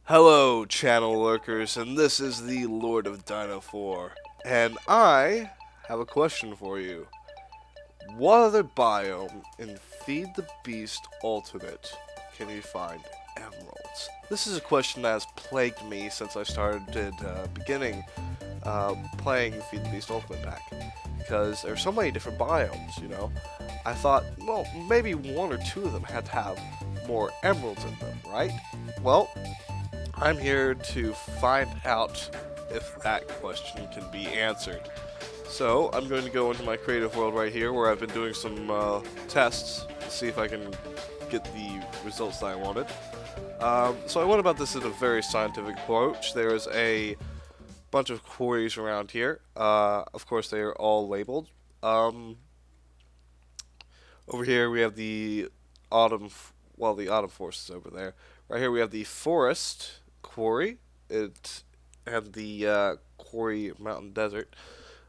Hello, channel lurkers, and this is the Lord of Dino 4, and I have a question for you. What other biome in Feed the Beast Ultimate can you find emeralds? This is a question that has plagued me since I started playing Feed the Beast Ultimate back, because there's so many different biomes. I thought, well, maybe one or two of them had to have more emeralds in them, right? Well, I'm here to find out if that question can be answered. So, I'm going to go into my creative world right here where I've been doing some tests to see if I can get the results that I wanted. So I went about this in a very scientific approach. There is a bunch of quarries around here. Of course, they are all labeled. Um, Over here we have the the autumn forest is over there. Right here we have the forest quarry. It and the quarry mountain desert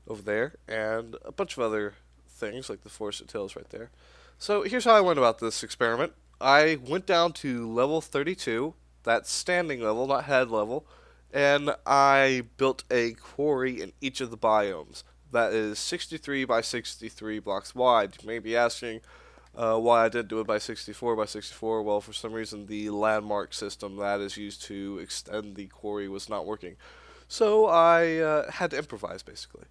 over there, and a bunch of other things like the forested hills right there. So here's how I went about this experiment. I went down to level 32, that's standing level, not head level, and I built a quarry in each of the biomes. That is 63 by 63 blocks wide. You may be asking, why I did do it by 64 by 64. Well, for some reason, the landmark system that is used to extend the quarry was not working. So I had to improvise, basically.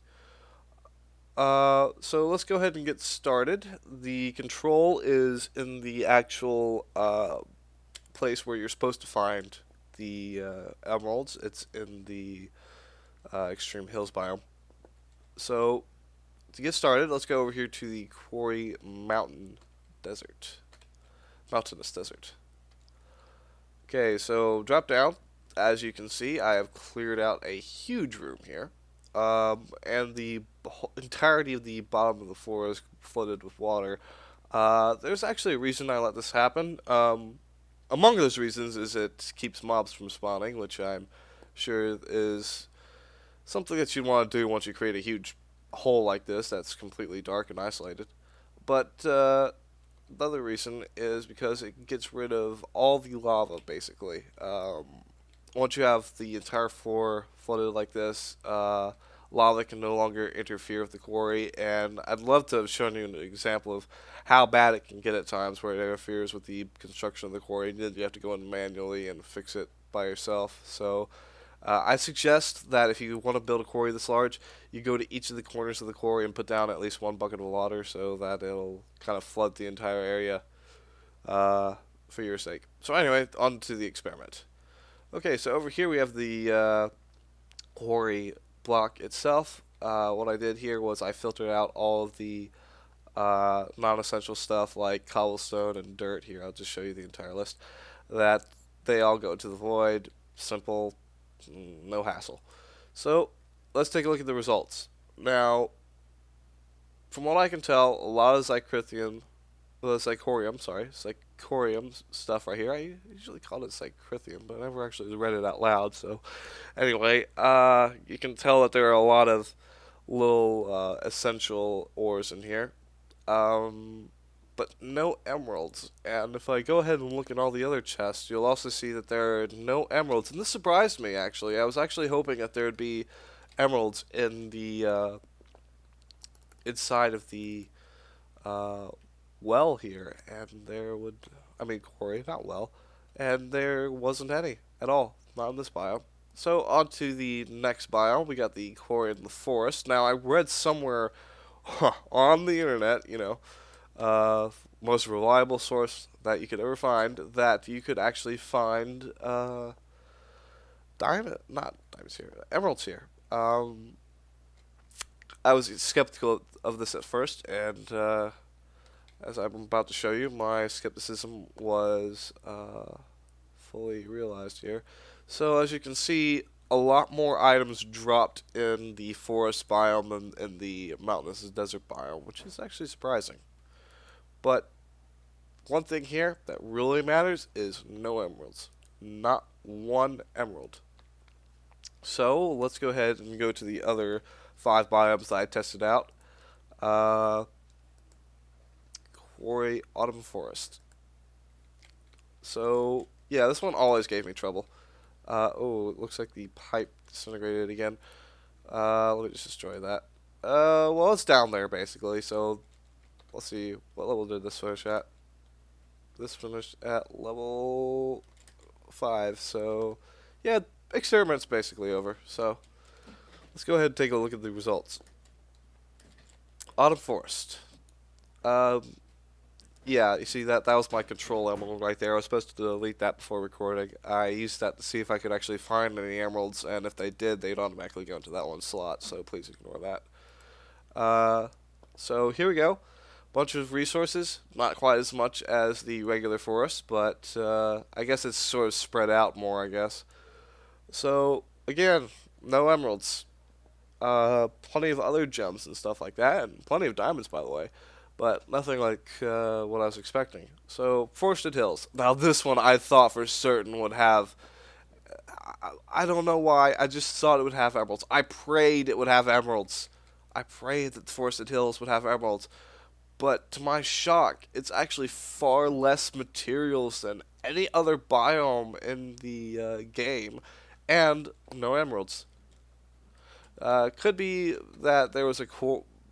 So let's go ahead and get started. The control is in the actual place where you're supposed to find the emeralds. It's in the extreme hills biome. So to get started, let's go over here to the quarry desert, mountainous desert. Okay, so drop down. As you can see, I have cleared out a huge room here, and the entirety of the bottom of the floor is flooded with water. There's actually a reason I let this happen. Among those reasons is it keeps mobs from spawning, which I'm sure is something that you'd want to do once you create a huge hole like this that's completely dark and isolated. But the other reason is because it gets rid of all the lava, basically. Once you have the entire floor flooded like this, lava can no longer interfere with the quarry, and I'd love to have shown you an example of how bad it can get at times where it interferes with the construction of the quarry, and then you have to go in manually and fix it by yourself. So I suggest that if you want to build a quarry this large, you go to each of the corners of the quarry and put down at least one bucket of water so that it'll kind of flood the entire area uh, for your sake. So anyway, on to the experiment. Okay, so over here we have the quarry block itself. What I did here was I filtered out all of the non-essential stuff like cobblestone and dirt. Here, I'll just show you the entire list. That they all go to the void. Simple, no hassle. So let's take a look at the results. Now, from what I can tell, a lot of Psychorium stuff right here. I usually call it Psychrithium, but I never actually read it out loud. So, anyway, you can tell that there are a lot of little essential ores in here, um, but no emeralds. And if I go ahead and look at all the other chests, you'll also see that there are no emeralds. And this surprised me, actually. I was actually hoping that there would be emeralds in the inside of the uh, well here, and quarry, not well, and there wasn't any at all, not in this biome. So on to the next biome, we got the quarry in the forest. Now I read somewhere on the internet, uh, most reliable source that you could ever find, that you could actually find not diamonds here, emeralds here. I was skeptical of this at first, and as I'm about to show you, my skepticism was fully realized here. So as you can see, a lot more items dropped in the forest biome than in the mountainous desert biome, which is actually surprising. But one thing here that really matters is no emeralds. Not one emerald. So let's go ahead and go to the other 5 biomes that I tested out. Uh, Quarry Autumn Forest. So yeah, this one always gave me trouble. Oh, it looks like the pipe disintegrated again. Let me just destroy that. Well, it's down there basically. So let's see, what level did this finish at? This finished at level 5. So yeah, experiment's basically over. So let's go ahead and take a look at the results. Autumn Forest. Um, yeah, you see that was my control emerald right there. I was supposed to delete that before recording. I used that to see if I could actually find any emeralds, and if they did, they'd automatically go into that one slot. So please ignore that. Uh, so here we go. Bunch of resources, not quite as much as the regular forest, but I guess it's sort of spread out more, I guess. So again, no emeralds. Plenty of other gems and stuff like that, and plenty of diamonds, by the way, but nothing like what I was expecting. So, Forested Hills. Now, this one I thought for certain would have. I don't know why. I just thought it would have emeralds. I prayed it would have emeralds. I prayed that the Forested Hills would have emeralds. But to my shock, it's actually far less materials than any other biome in the game, and no emeralds. Could be that there was a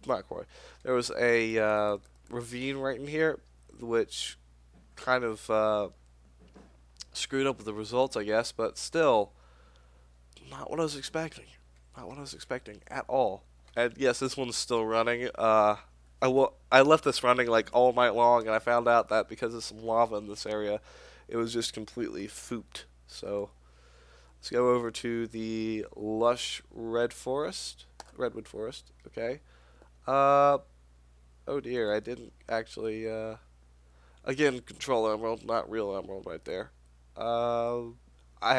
not quarry. There was a ravine right in here, which kind of screwed up with the results, I guess. But still, not what I was expecting. Not what I was expecting at all. And yes, this one's still running. I left this running like all night long, and I found out that because of some lava in this area, it was just completely fooped. So let's go over to the lush redwood forest. Okay. Uh, oh dear, I didn't actually. Again, control emerald, not real emerald, right there. Uh,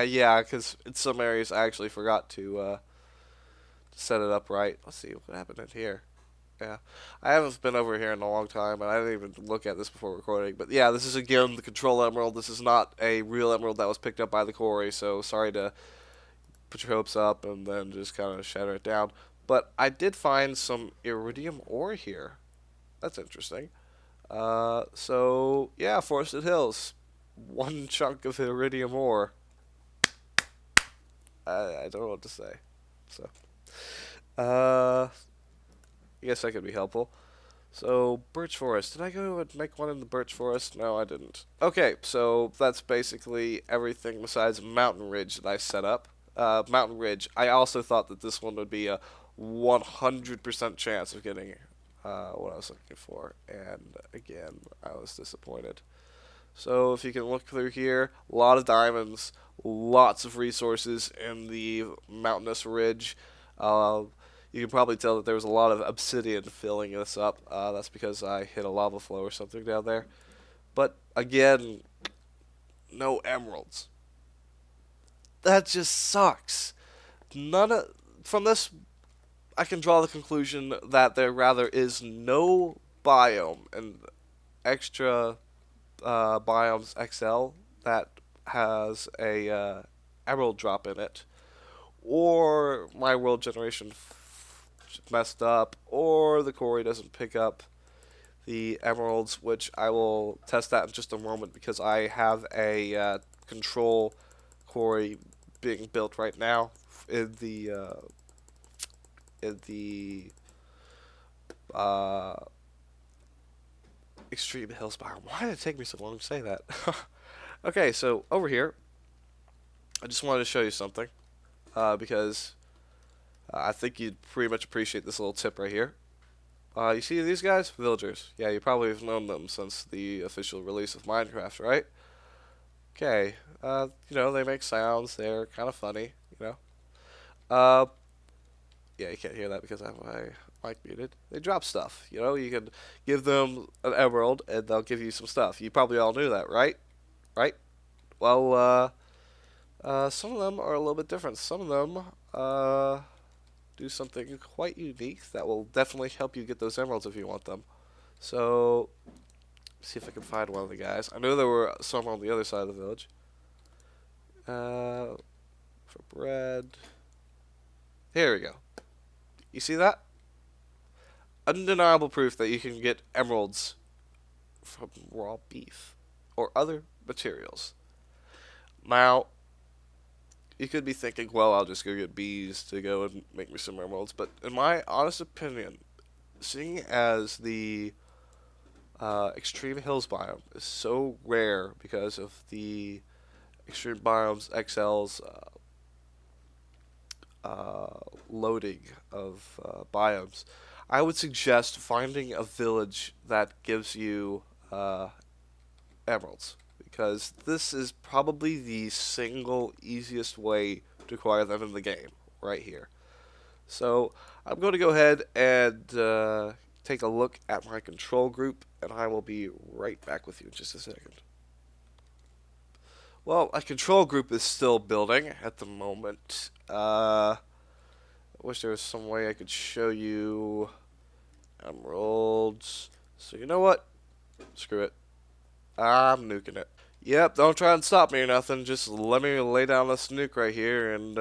yeah, because in some areas I actually forgot to set it up right. Let's see what happened in here. Yeah, I haven't been over here in a long time, and I didn't even look at this before recording. But yeah, this is again the control emerald. This is not a real emerald that was picked up by the quarry. So sorry to put your hopes up and then just kind of shatter it down. But I did find some iridium ore here. That's interesting. So yeah, Forested Hills, one chunk of iridium ore. I don't know what to say. So, I guess that could be helpful. So, birch forest. Did I go and make one in the birch forest? No, I didn't. Okay, so that's basically everything besides Mountain Ridge that I set up. Mountain Ridge. I also thought that this one would be a 100% chance of getting what I was looking for, and again, I was disappointed. So if you can look through here, a lot of diamonds, lots of resources in the mountainous ridge. Uh, you can probably tell that there was a lot of obsidian filling this up. That's because I hit a lava flow or something down there. But again, no emeralds. That just sucks. None of from this, I can draw the conclusion that there rather is no biome in extra biomes XL that has a emerald drop in it, or my world generation messed up, or the quarry doesn't pick up the emeralds, which I will test that in just a moment because I have a control quarry being built right now in the uh, extreme hills biome. Why did it take me so long to say that? Okay, so over here, I just wanted to show you something because I think you'd pretty much appreciate this little tip right here. You see these guys? Villagers. Yeah, you probably have known them since the official release of Minecraft, right? Okay. They make sounds. They're kind of funny, you know. Uh, yeah, you can't hear that because I have my mic muted. They drop stuff. You can give them an emerald and they'll give you some stuff. You probably all knew that, right? Right? Well, some of them are a little bit different. Some of them do something quite unique that will definitely help you get those emeralds if you want them. So, see if I can find one of the guys. I know there were some on the other side of the village. For bread. Here we go. You see that? Undeniable proof that you can get emeralds from raw beef or other materials. Now, You could be thinking, well, I'll just go get bees to go and make me some emeralds. But in my honest opinion, seeing as the extreme hills biome is so rare because of the extreme biomes XL's loading of biomes, I would suggest finding a village that gives you emeralds because this is probably the single easiest way to acquire them in the game right here. So I'm going to go ahead and take a look at my control group, and I will be right back with you in just a second. Well, a control group is still building at the moment. I wish there was some way I could show you emeralds. So you know what? Screw it. I'm nuking it. Yep, don't try and stop me or nothing. Just let me lay down this nuke right here, and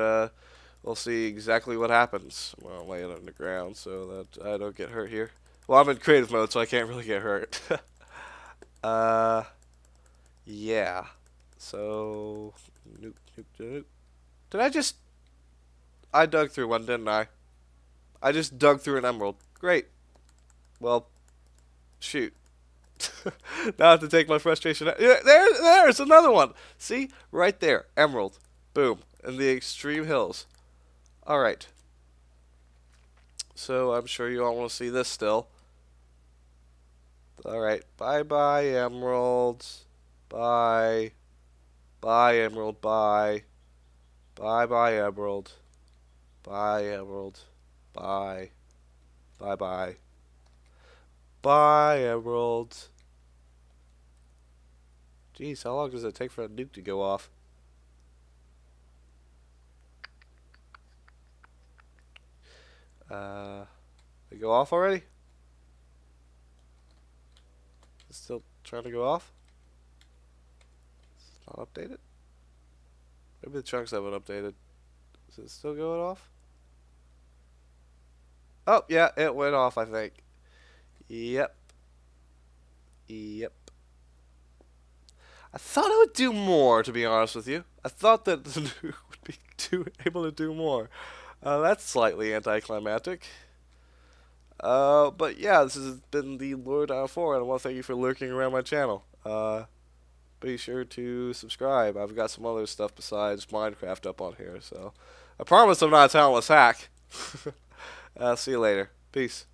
we'll see exactly what happens. Well, I'll lay it on the ground so that I don't get hurt here. Well, I'm in creative mode, so I can't really get hurt. uh, yeah. So, nuke, nuke, nuke. Did I just... I dug through one, didn't I? I just dug through an emerald. Great. Well, shoot. Now I have to take my frustration out. Yeah, there's another one. See? Right there. Emerald. Boom. In the extreme hills. Alright. So I'm sure you all want to see this still. Alright. Bye-bye, emeralds. Bye. Bye, emerald. Bye. Bye-bye, emerald. Bye, emerald. Bye. Bye-bye. Bye, emerald. Jeez, how long does it take for a nuke to go off? They go off already? It's still trying to go off? It's not updated? Maybe the chunks haven't updated. Is it still going off? Oh, yeah, it went off, I think. Yep. Yep. I thought it would do more, to be honest with you. I thought that the nuke would be able to do more. That's slightly anticlimactic. But yeah, this has been the Lord Down 4, and I want to thank you for lurking around my channel. Be sure to subscribe. I've got some other stuff besides Minecraft up on here, so I promise I'm not a talentless hack. See you later. Peace.